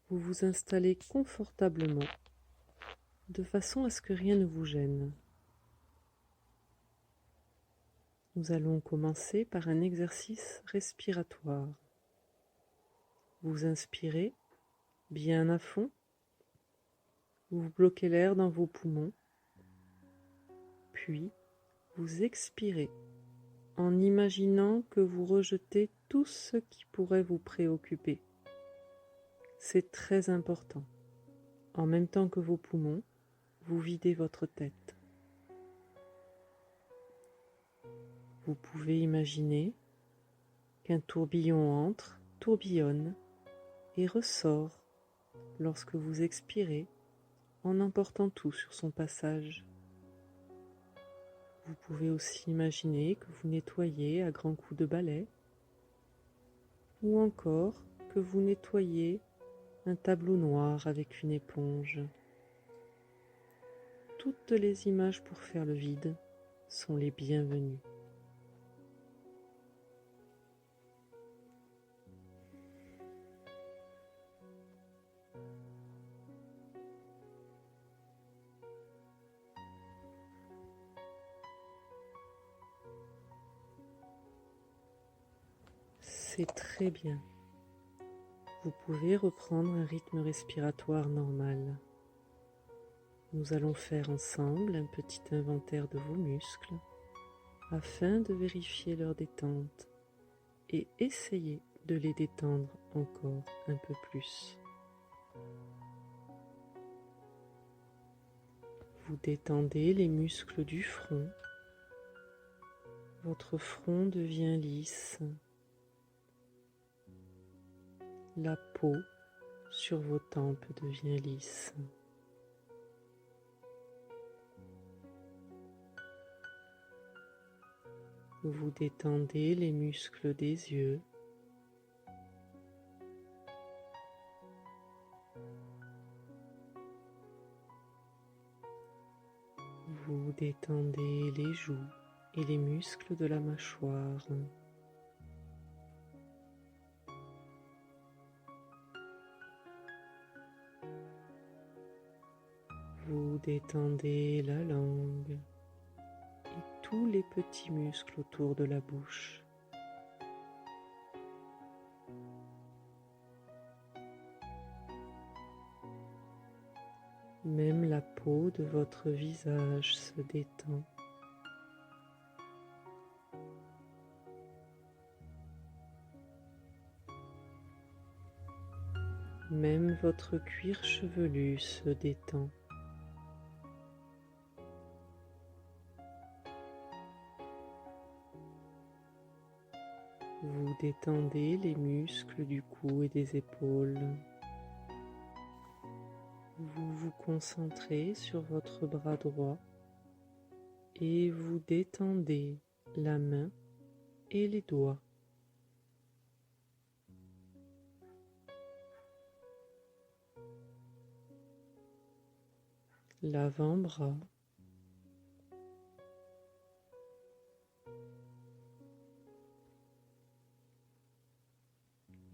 vous vous installez confortablement de façon à ce que rien ne vous gêne. Nous allons commencer par un exercice respiratoire. Vous inspirez bien à fond, vous bloquez l'air dans vos poumons, puis vous expirez en imaginant que vous rejetez tout ce qui pourrait vous préoccuper. C'est très important. En même temps que vos poumons, vous videz votre tête. Vous pouvez imaginer qu'un tourbillon entre, tourbillonne et ressort lorsque vous expirez en emportant tout sur son passage. Vous pouvez aussi imaginer que vous nettoyez à grands coups de balai ou encore que vous nettoyez un tableau noir avec une éponge. Toutes les images pour faire le vide sont les bienvenues. C'est très bien. Vous pouvez reprendre un rythme respiratoire normal. Nous allons faire ensemble un petit inventaire de vos muscles afin de vérifier leur détente et essayer de les détendre encore un peu plus. Vous détendez les muscles du front. Votre front devient lisse. La peau sur vos tempes devient lisse. Vous détendez les muscles des yeux. Vous détendez les joues et les muscles de la mâchoire. Vous détendez la langue et tous les petits muscles autour de la bouche. Même la peau de votre visage se détend. Même votre cuir chevelu se détend. Vous détendez les muscles du cou et des épaules. Vous vous concentrez sur votre bras droit et vous détendez la main et les doigts. L'avant-bras,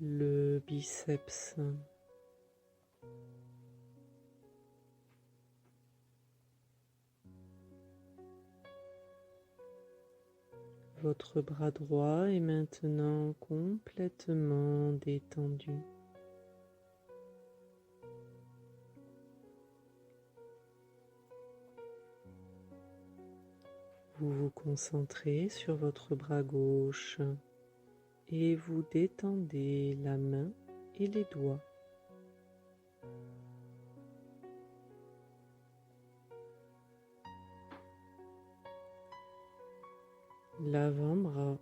le biceps, votre bras droit est maintenant complètement détendu. Vous vous concentrez sur votre bras gauche et vous détendez la main et les doigts. L'avant-bras,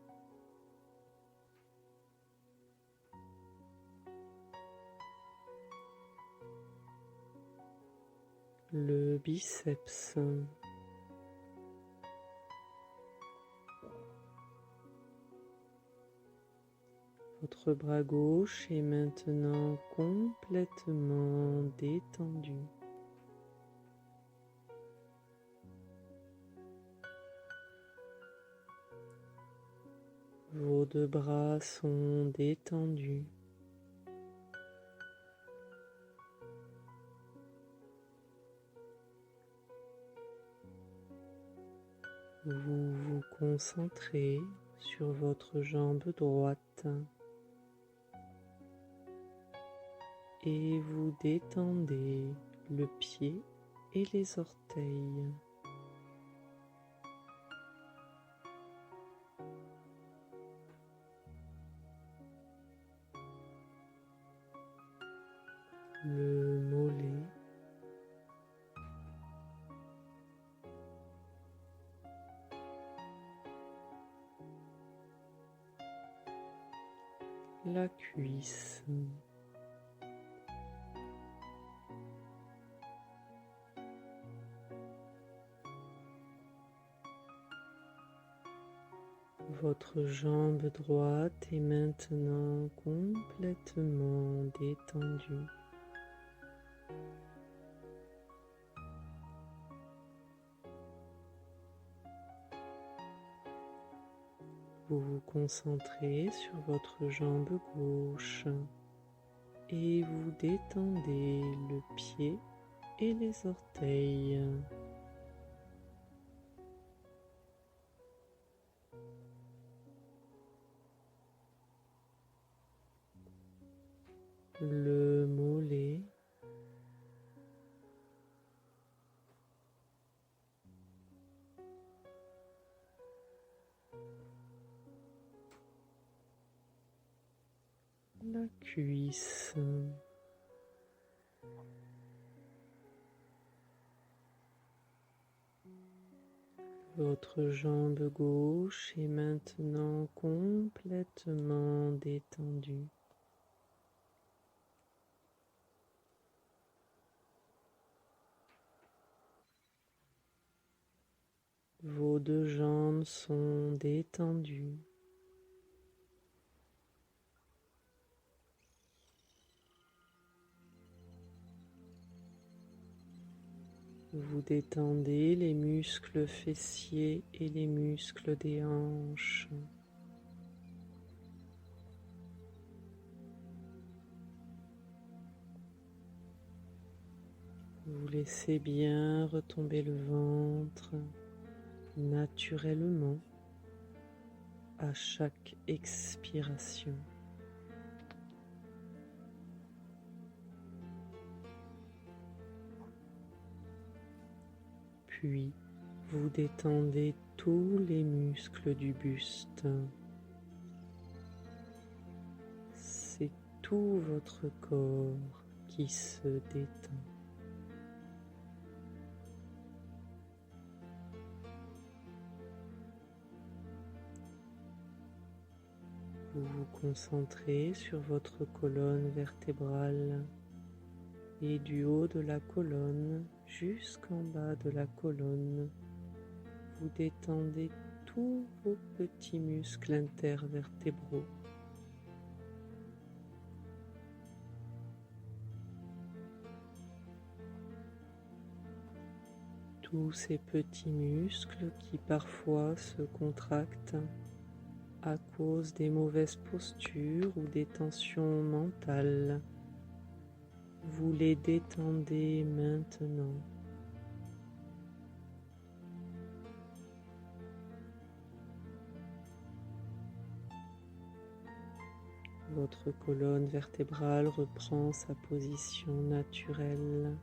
le biceps, votre bras gauche est maintenant complètement détendu. Vos deux bras sont détendus. Vous vous concentrez sur votre jambe droite et vous détendez le pied et les orteils. Le mollet, la cuisse, votre jambe droite est maintenant complètement détendue. Vous vous concentrez sur votre jambe gauche et vous détendez le pied et les orteils. Le mollet, la cuisse, votre jambe gauche est maintenant complètement détendue. Vos deux jambes sont détendues. Vous détendez les muscles fessiers et les muscles des hanches. Vous laissez bien retomber le ventre naturellement à chaque expiration. Puis, vous détendez tous les muscles du buste. C'est tout votre corps qui se détend. Vous vous concentrez sur votre colonne vertébrale et du haut de la colonne jusqu'en bas de la colonne, vous détendez tous vos petits muscles intervertébraux. Tous ces petits muscles qui parfois se contractent à cause des mauvaises postures ou des tensions mentales. Vous les détendez maintenant. Votre colonne vertébrale reprend sa position naturelle.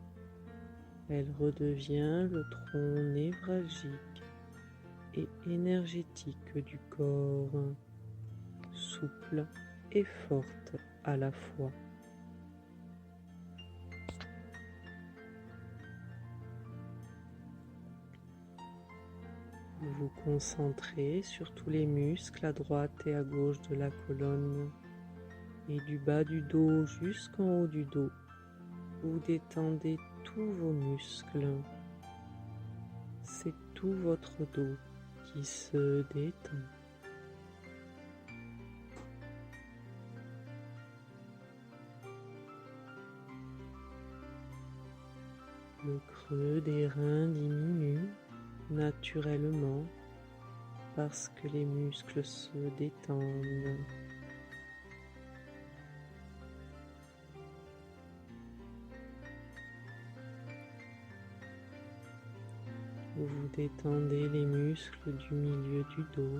Elle redevient le tronc névralgique et énergétique du corps, souple et forte à la fois. Vous vous concentrez sur tous les muscles à droite et à gauche de la colonne et du bas du dos jusqu'en haut du dos. Vous détendez tous vos muscles. C'est tout votre dos qui se détend. Le creux des reins diminue naturellement parce que les muscles se détendent. Vous détendez les muscles du milieu du dos.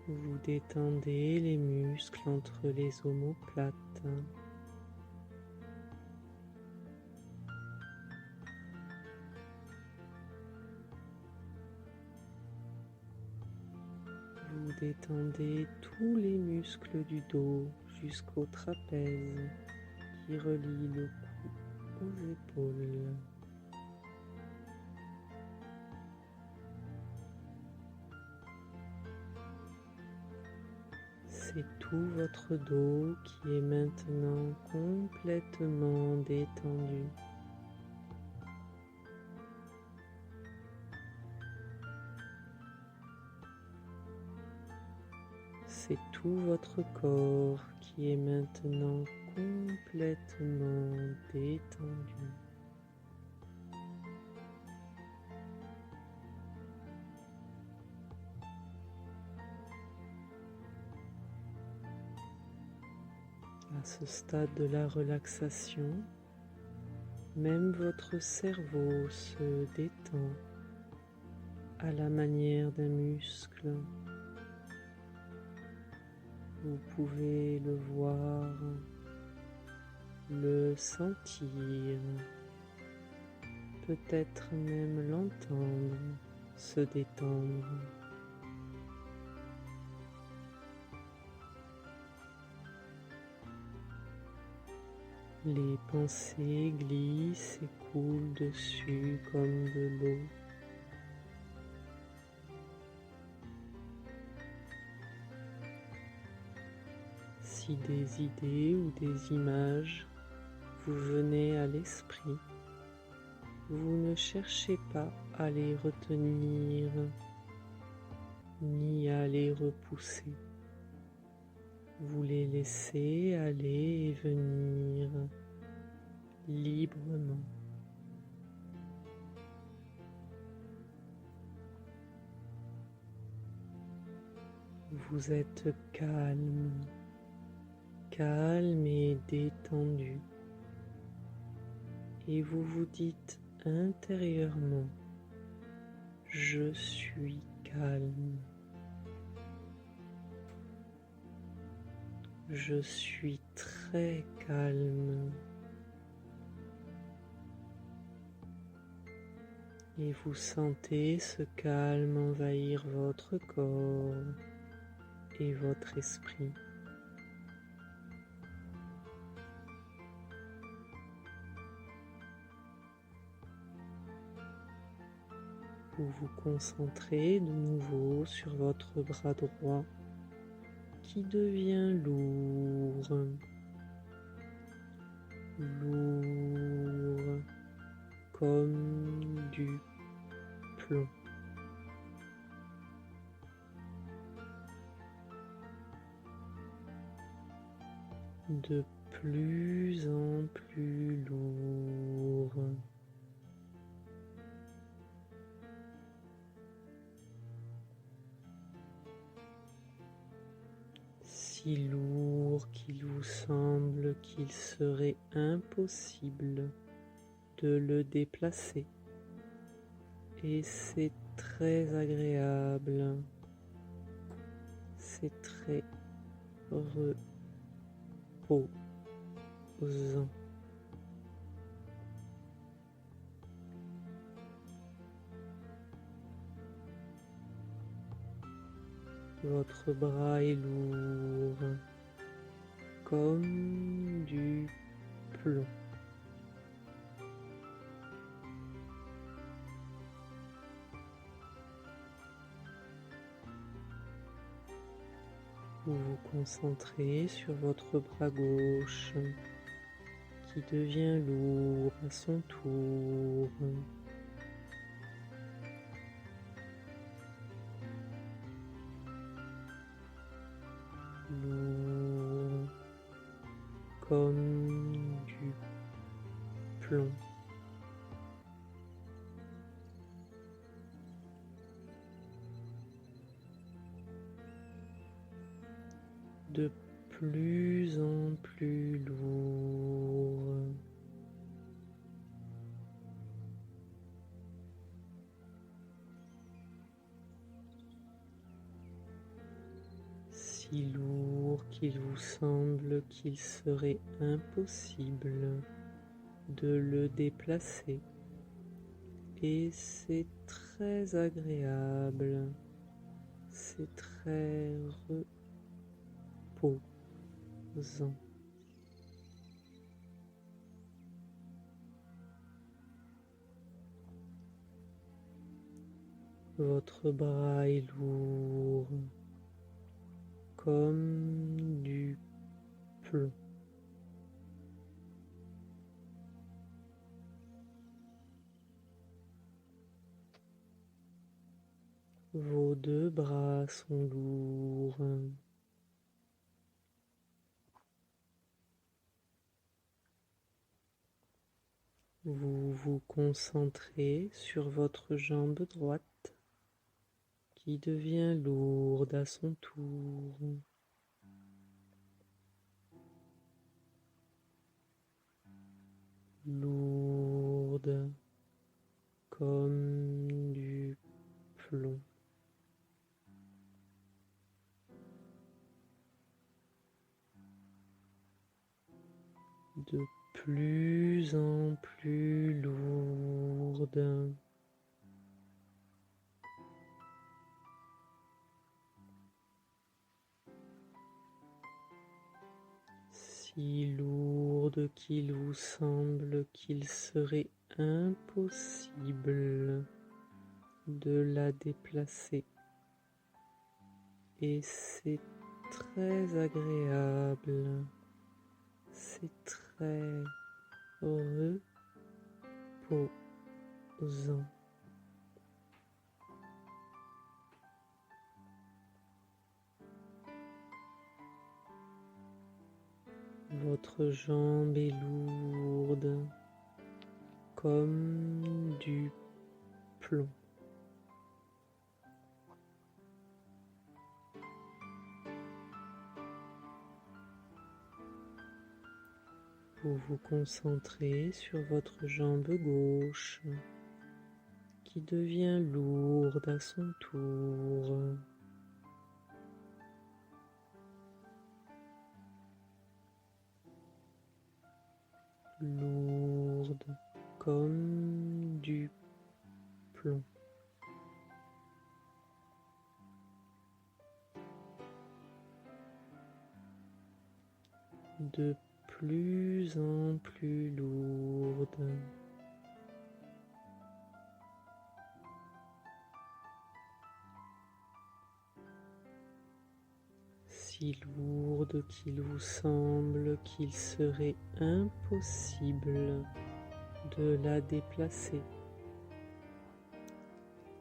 Vous détendez les muscles entre les omoplates. Vous détendez tous les muscles du dos jusqu'au trapèze qui relie le cou aux épaules. C'est tout votre dos qui est maintenant complètement détendu. C'est tout votre corps qui est maintenant complètement détendu. À ce stade de la relaxation, même votre cerveau se détend à la manière d'un muscle. Vous pouvez le voir, le sentir, peut-être même l'entendre se détendre. Les pensées glissent et coulent dessus comme de l'eau. Si des idées ou des images vous venaient à l'esprit, vous ne cherchez pas à les retenir ni à les repousser. Vous les laissez aller et venir librement. Vous êtes calme, calme et détendu, et vous vous dites intérieurement, je suis calme. Je suis très calme. Et vous sentez ce calme envahir votre corps et votre esprit. Vous vous concentrez de nouveau sur votre bras droit qui devient lourd, lourd comme du plomb. De plus en plus lourd. Si lourd qu'il vous semble qu'il serait impossible de le déplacer. Et c'est très agréable, c'est très reposant. Votre bras est lourd, comme du plomb. Vous vous concentrez sur votre bras gauche qui devient lourd à son tour. Lourd comme du plomb. De plus en plus lourd. Si lourd qu'il vous semble qu'il serait impossible de le déplacer. Et c'est très agréable, c'est très reposant. Votre bras est lourd comme du plomb. Vos deux bras sont lourds. Vous vous concentrez sur votre jambe droite qui devient lourde à son tour. Lourde comme du plomb. De plus en plus lourde. Si lourde qu'il vous semble qu'il serait impossible de la déplacer. Et c'est très agréable, c'est très reposant. Votre jambe est lourde comme du plomb. Vous vous concentrez sur votre jambe gauche qui devient lourde à son tour. Lourde comme du plomb. De plus en plus lourde. Si lourde qu'il vous semble qu'il serait impossible de la déplacer.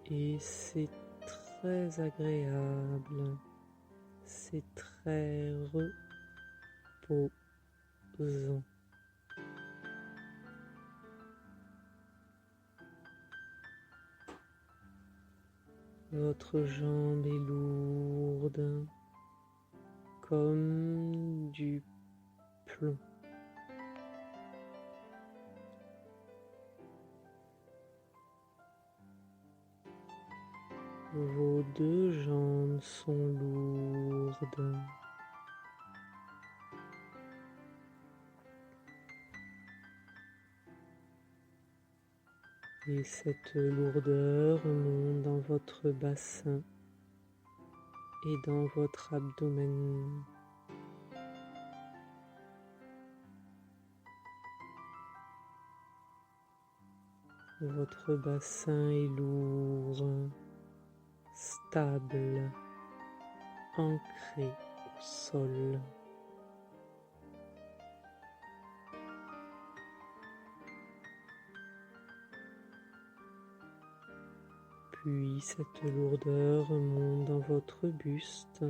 Et c'est très agréable, c'est très reposant. Votre jambe est lourde comme du plomb. Vos deux jambes sont lourdes. Et cette lourdeur monte dans votre bassin et dans votre abdomen. Votre bassin est lourd, stable, ancré au sol. Puis cette lourdeur monte dans votre buste.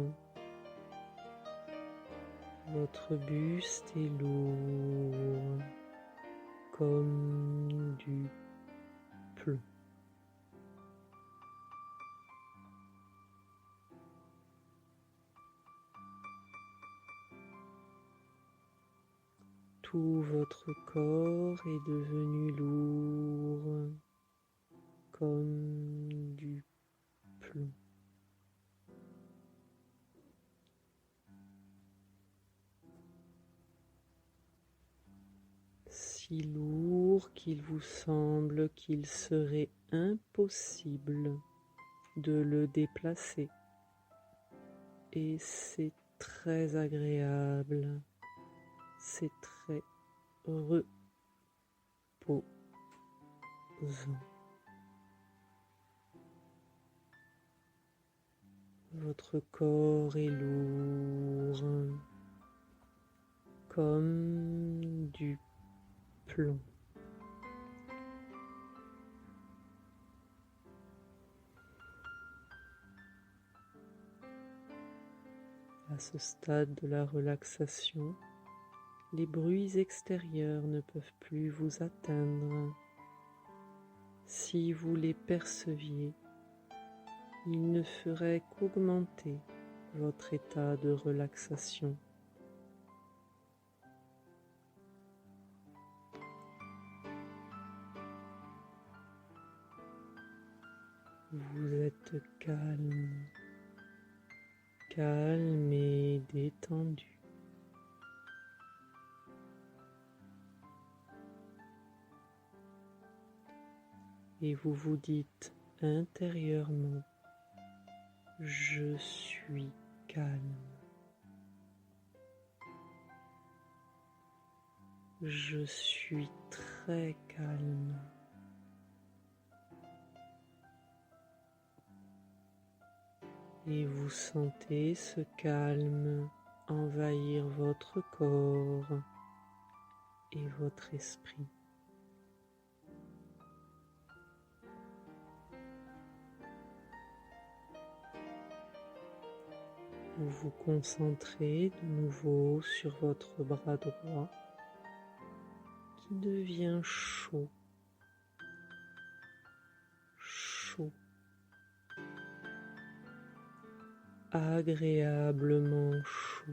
Votre buste est lourd comme du plomb. Tout votre corps est devenu lourd comme du plomb. Si lourd qu'il vous semble qu'il serait impossible de le déplacer. Et c'est très agréable, c'est très reposant. Votre corps est lourd comme du plomb. À ce stade de la relaxation, les bruits extérieurs ne peuvent plus vous atteindre. Si vous les perceviez, ils ne feraient qu'augmenter votre état de relaxation. Vous êtes calme, calme et détendu. Et vous vous dites intérieurement, je suis calme. Je suis très calme. Et vous sentez ce calme envahir votre corps et votre esprit. Vous vous concentrez de nouveau sur votre bras droit qui devient chaud, chaud, agréablement chaud.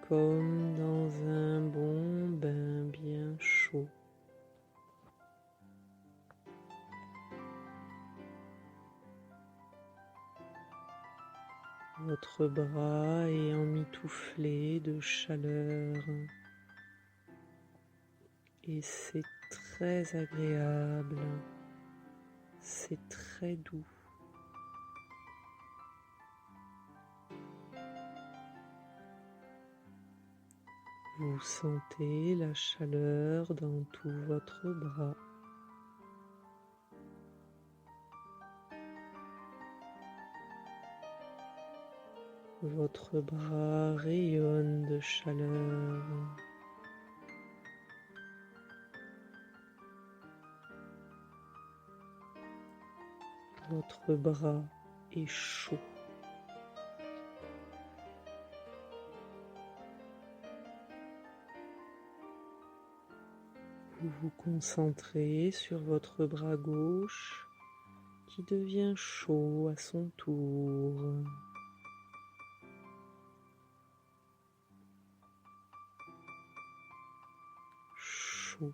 Comme dans un bon bain bien chaud. Votre bras est emmitouflé de chaleur et c'est très agréable, c'est très doux. Vous sentez la chaleur dans tout votre bras. Votre bras rayonne de chaleur. Votre bras est chaud. Vous vous concentrez sur votre bras gauche qui devient chaud à son tour. Chaud,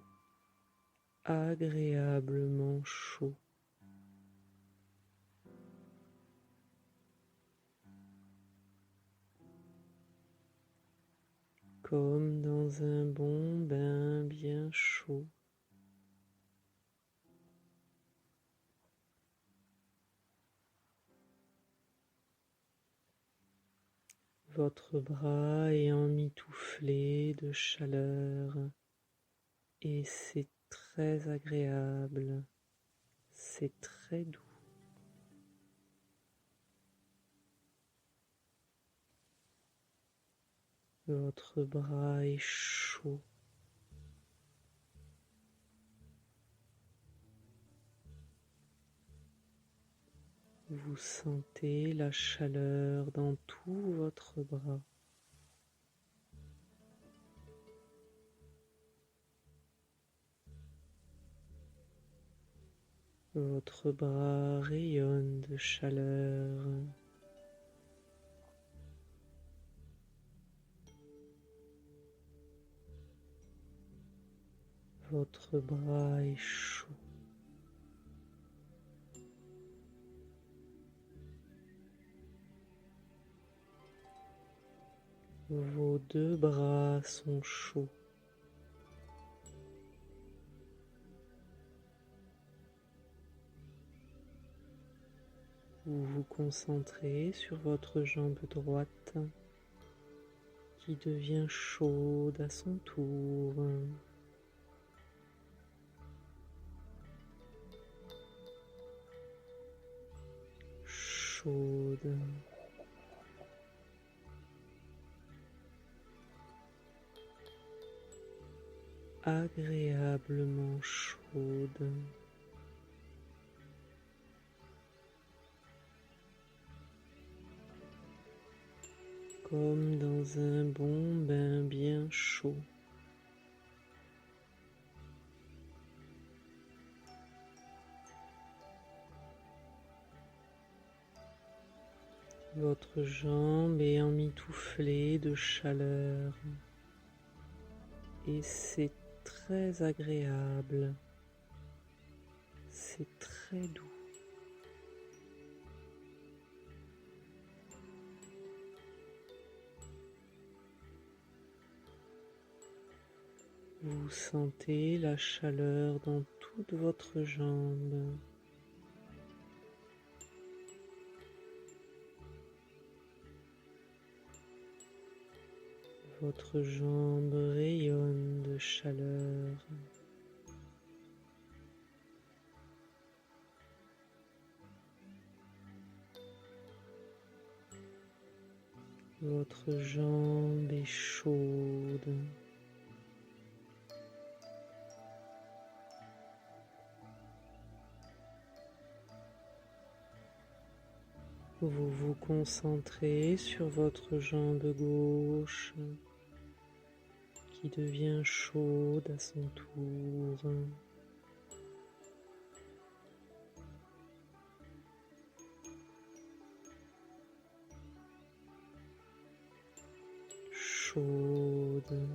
agréablement chaud. Comme dans un bon bain bien chaud. Votre bras est emmitouflé de chaleur et c'est très agréable, c'est très doux. Votre bras est chaud. Vous sentez la chaleur dans tout votre bras. Votre bras rayonne de chaleur. Votre bras est chaud. Vos deux bras sont chauds. Vous vous concentrez sur votre jambe droite qui devient chaude à son tour. Chaude. Agréablement chaude. Comme dans un bon bain bien chaud. Votre jambe est emmitouflée de chaleur et c'est très agréable, c'est très doux. Vous sentez la chaleur dans toute votre jambe. Votre jambe rayonne de chaleur. Votre jambe est chaude. Vous vous concentrez sur votre jambe gauche qui devient chaude à son tour. Chaude.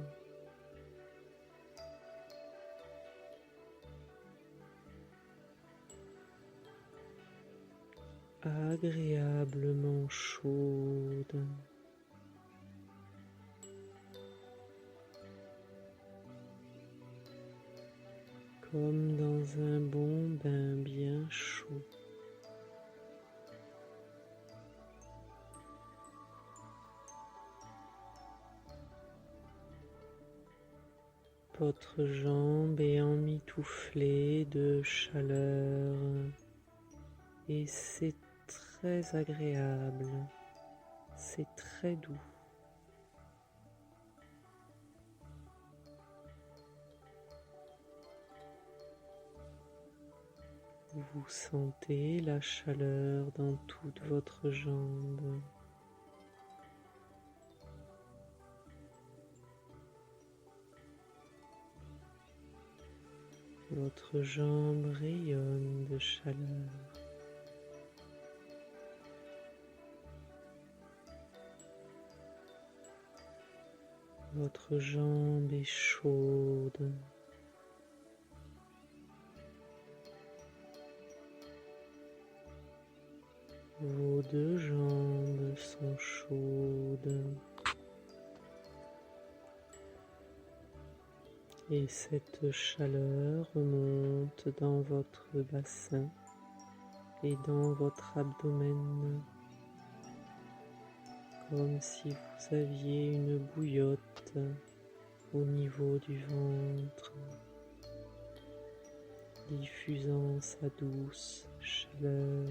Agréablement chaude. Comme dans un bon bain bien chaud. Votre jambe est emmitouflée de chaleur et c'est très agréable, c'est très doux. Vous sentez la chaleur dans toute votre jambe. Votre jambe rayonne de chaleur. Votre jambe est chaude. Vos deux jambes sont chaudes. Et cette chaleur remonte dans votre bassin et dans votre abdomen, comme si vous aviez une bouillotte au niveau du ventre, diffusant sa douce chaleur.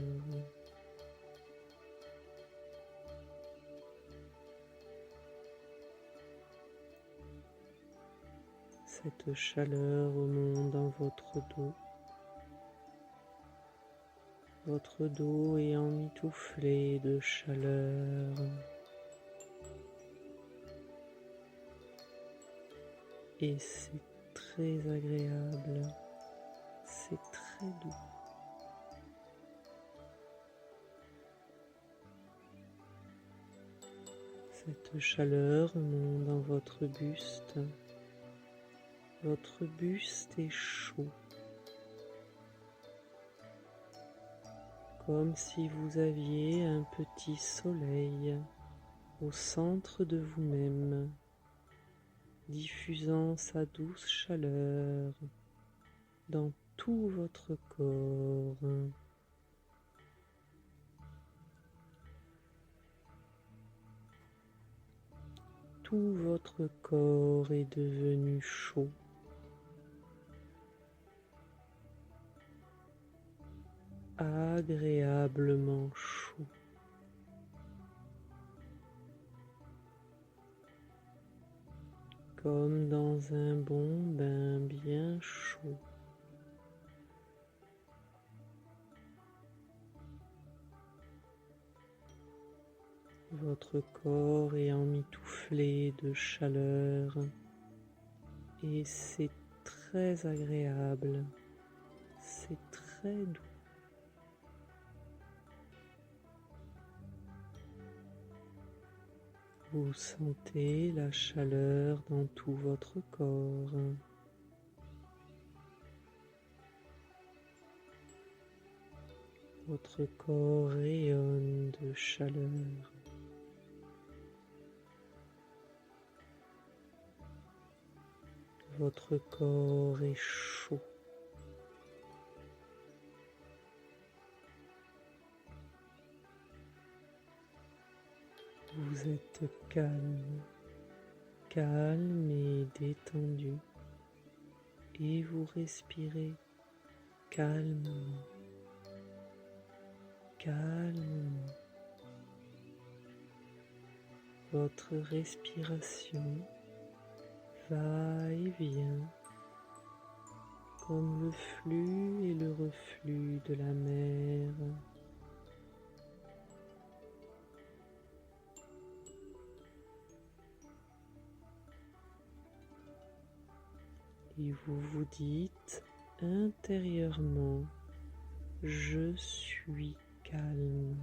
Cette chaleur remonte dans votre dos. Votre dos est emmitouflé de chaleur. Et c'est très agréable. C'est très doux. de chaleur monte dans votre buste. Votre buste est chaud, comme si vous aviez un petit soleil au centre de vous-même, diffusant sa douce chaleur dans tout votre corps. Tout votre corps est devenu chaud. Agréablement chaud. Comme dans un bon bain bien chaud. Votre corps est emmitouflé de chaleur et c'est très agréable, c'est très doux. Vous sentez la chaleur dans tout votre corps. Votre corps rayonne de chaleur. Votre corps est chaud. Vous êtes calme, calme et détendu, et vous respirez calmement, calmement. Votre respiration va et vient comme le flux et le reflux de la mer. Et vous vous dites intérieurement, je suis calme.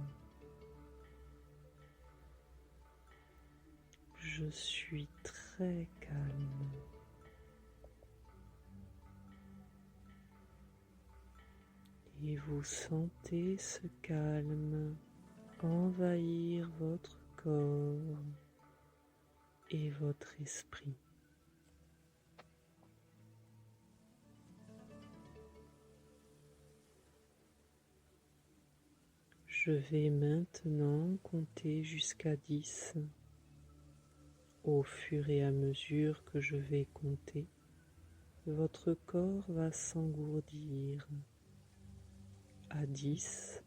Je suis très calme. Et vous sentez ce calme envahir votre corps et votre esprit. Je vais maintenant compter jusqu'à 10. Au fur et à mesure que je vais compter, votre corps va s'engourdir. À 10,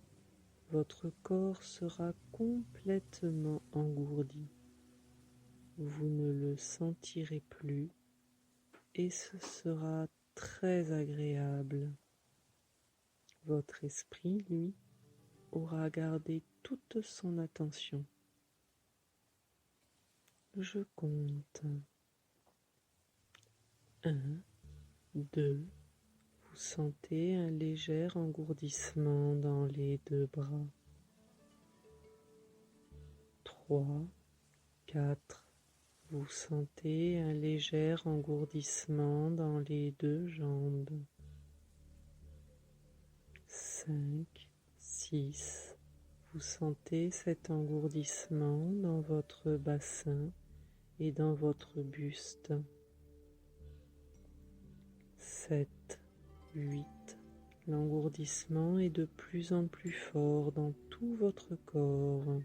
votre corps sera complètement engourdi. Vous ne le sentirez plus et ce sera très agréable. Votre esprit, lui, aura gardé toute son attention. Je compte. 1, 2, vous sentez un léger engourdissement dans les deux bras. 3, 4, vous sentez un léger engourdissement dans les deux jambes. 5, 6, vous sentez cet engourdissement dans votre bassin et dans votre buste. 7, 8, l'engourdissement est de plus en plus fort dans tout votre corps.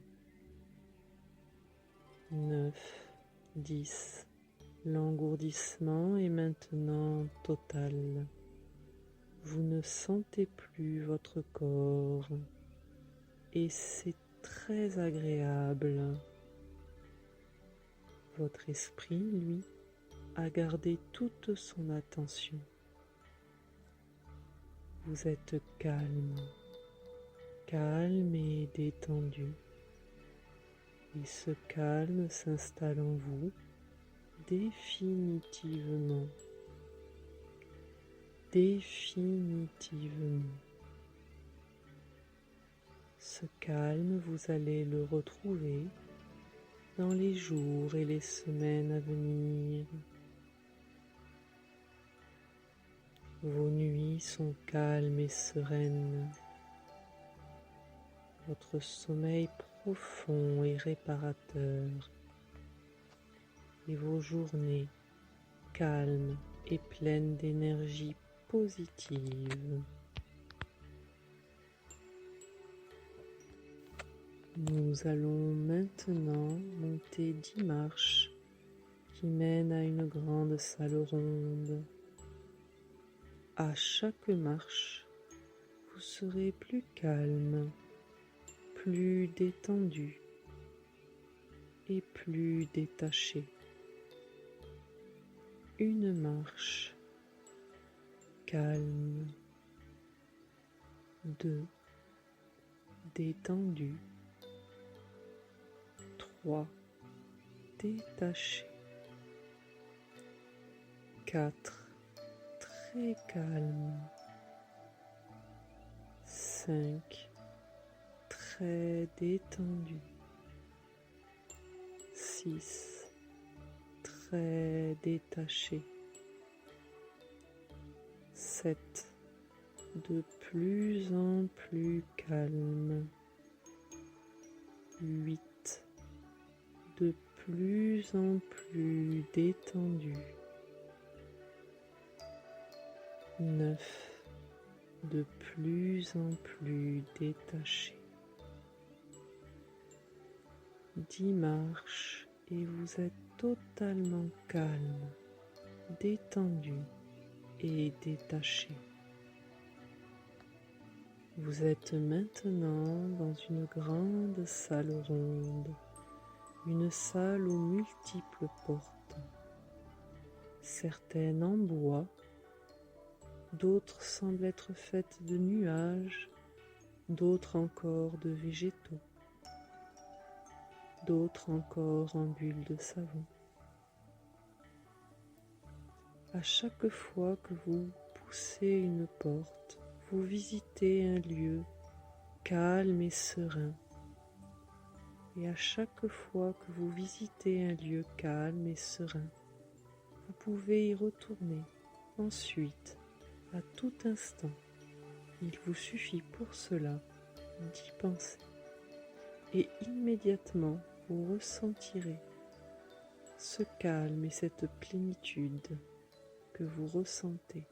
9, 10, l'engourdissement est maintenant total. Vous ne sentez plus votre corps et c'est très agréable. Votre esprit, lui, a gardé toute son attention. Vous êtes calme, calme et détendu. Et ce calme s'installe en vous définitivement. Définitivement. Ce calme, vous allez le retrouver dans les jours et les semaines à venir. Vos nuits sont calmes et sereines. Votre sommeil profond et réparateur. Et vos journées calmes et pleines d'énergie positive. Nous allons maintenant monter 10 marches qui mènent à une grande salle ronde. À chaque marche, vous serez plus calme, plus détendu et plus détaché. Une marche calme, 2 détendu, 3 détaché, 4 très calme, 5 très détendu, 6 très détaché, 7 de plus en plus calme, 8 de plus en plus détendu, 9 de plus en plus détaché. 10 marches et vous êtes totalement calme, détendu et détaché. Vous êtes maintenant dans une grande salle ronde, une salle aux multiples portes, certaines en bois, d'autres semblent être faites de nuages, d'autres encore de végétaux, d'autres encore en bulles de savon. À chaque fois que vous poussez une porte, vous visitez un lieu calme et serein. Et à chaque fois que vous visitez un lieu calme et serein, vous pouvez y retourner ensuite, à tout instant. Il vous suffit pour cela d'y penser. Et immédiatement, vous ressentirez ce calme et cette plénitude que vous ressentez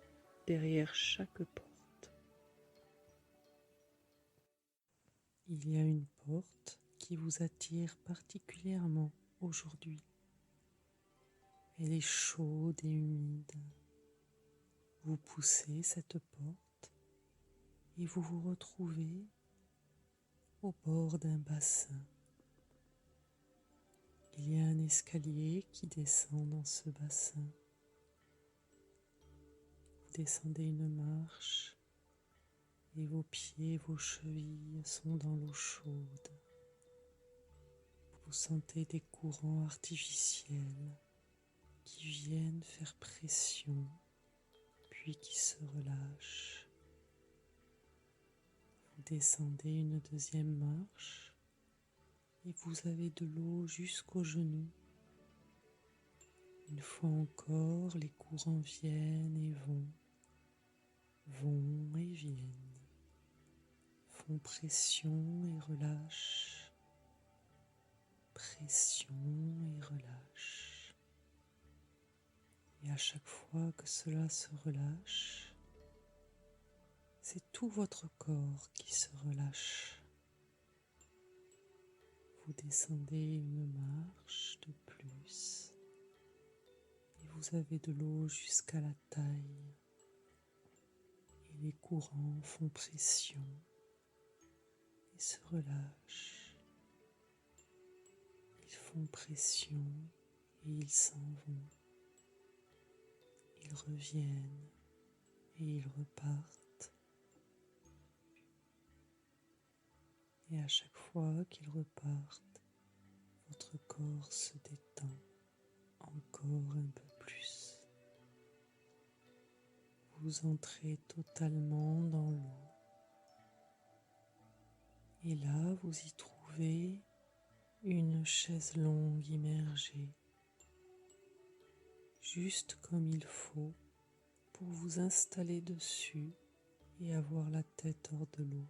derrière chaque porte. Il y a une porte qui vous attire particulièrement aujourd'hui. Elle est chaude et humide. Vous poussez cette porte et vous vous retrouvez au bord d'un bassin. Il y a un escalier qui descend dans ce bassin. Vous descendez une marche et vos pieds, vos chevilles sont dans l'eau chaude. Vous sentez des courants artificiels qui viennent faire pression, puis qui se relâchent. Vous descendez une deuxième marche et vous avez de l'eau jusqu'aux genoux. Une fois encore, les courants viennent et vont et viennent, font pression et relâchent, pression et relâche. Et à chaque fois que cela se relâche, c'est tout votre corps qui se relâche. Vous descendez une marche de plus et vous avez de l'eau jusqu'à la taille. Et les courants font pression et se relâchent. Ils font pression et ils s'en vont. Ils reviennent et ils repartent. Et à chaque fois qu'ils repartent, votre corps se détend encore un peu plus. Vous entrez totalement dans l'eau. Et là, vous y trouvez une chaise longue immergée, juste comme il faut pour vous installer dessus et avoir la tête hors de l'eau.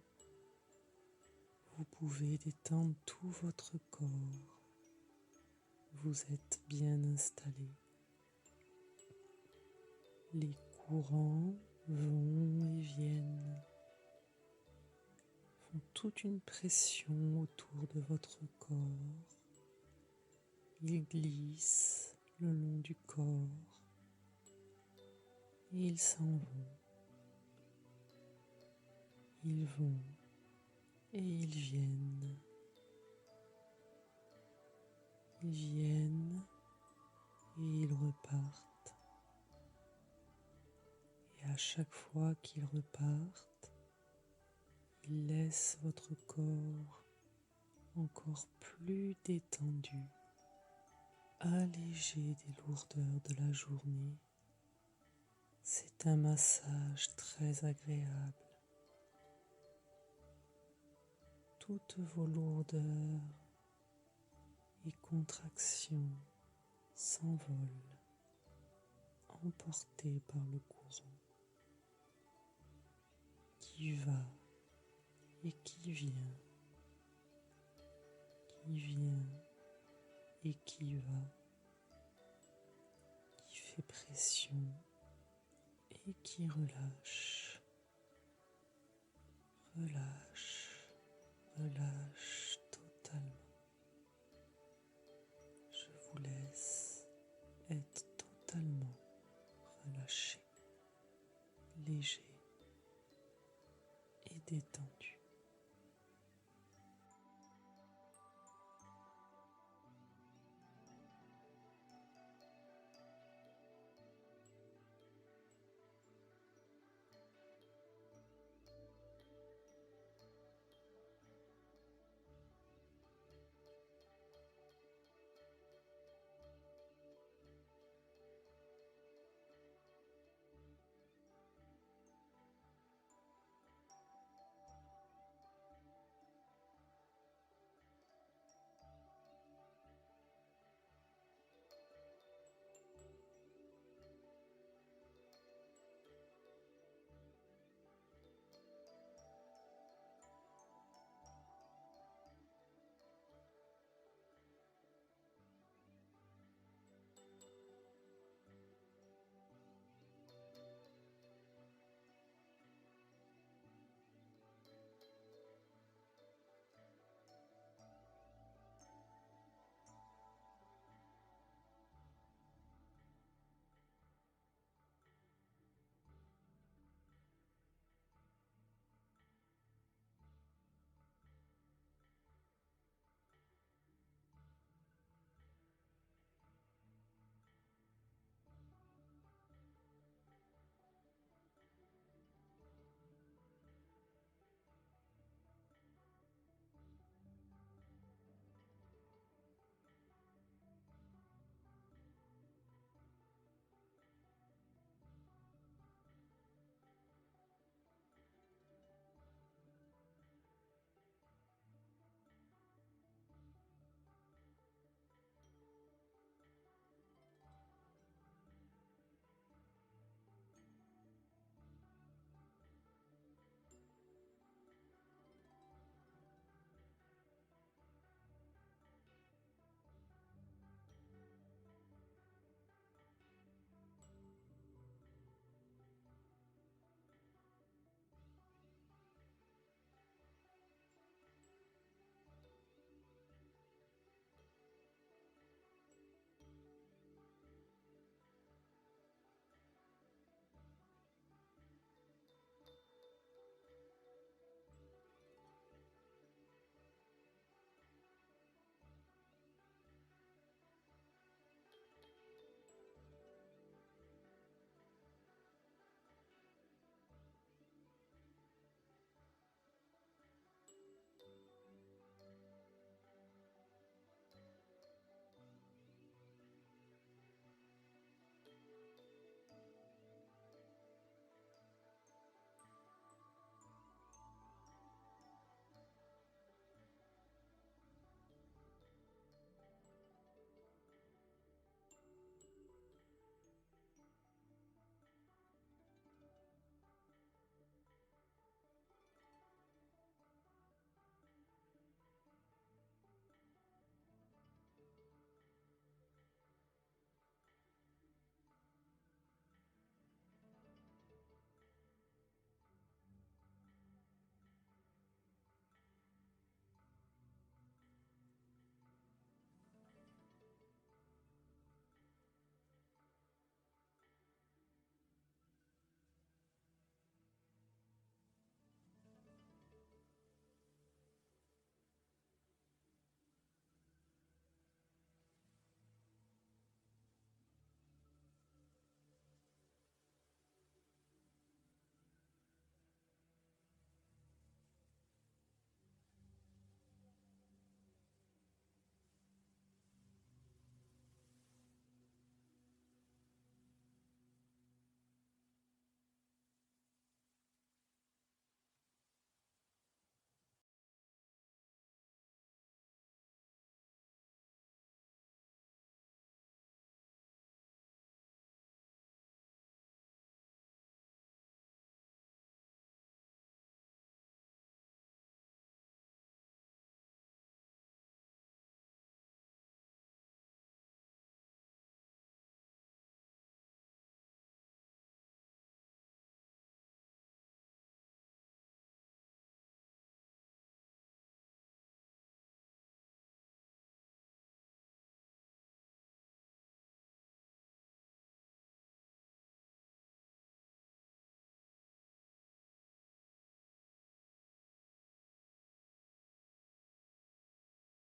Vous pouvez détendre tout votre corps. Vous êtes bien installé. Les courants vont et viennent, font toute une pression autour de votre corps. Ils glissent le long du corps et ils s'en vont. Ils vont et ils viennent. Ils viennent et ils repartent. Et à chaque fois qu'ils repartent, ils laissent votre corps encore plus détendu, allégé des lourdeurs de la journée. C'est un massage très agréable. Toutes vos lourdeurs et contractions s'envolent, emportées par le courant qui va et qui vient et qui va, qui fait pression et qui relâche, relâche totalement. Je vous laisse être totalement relâché, léger et détendu.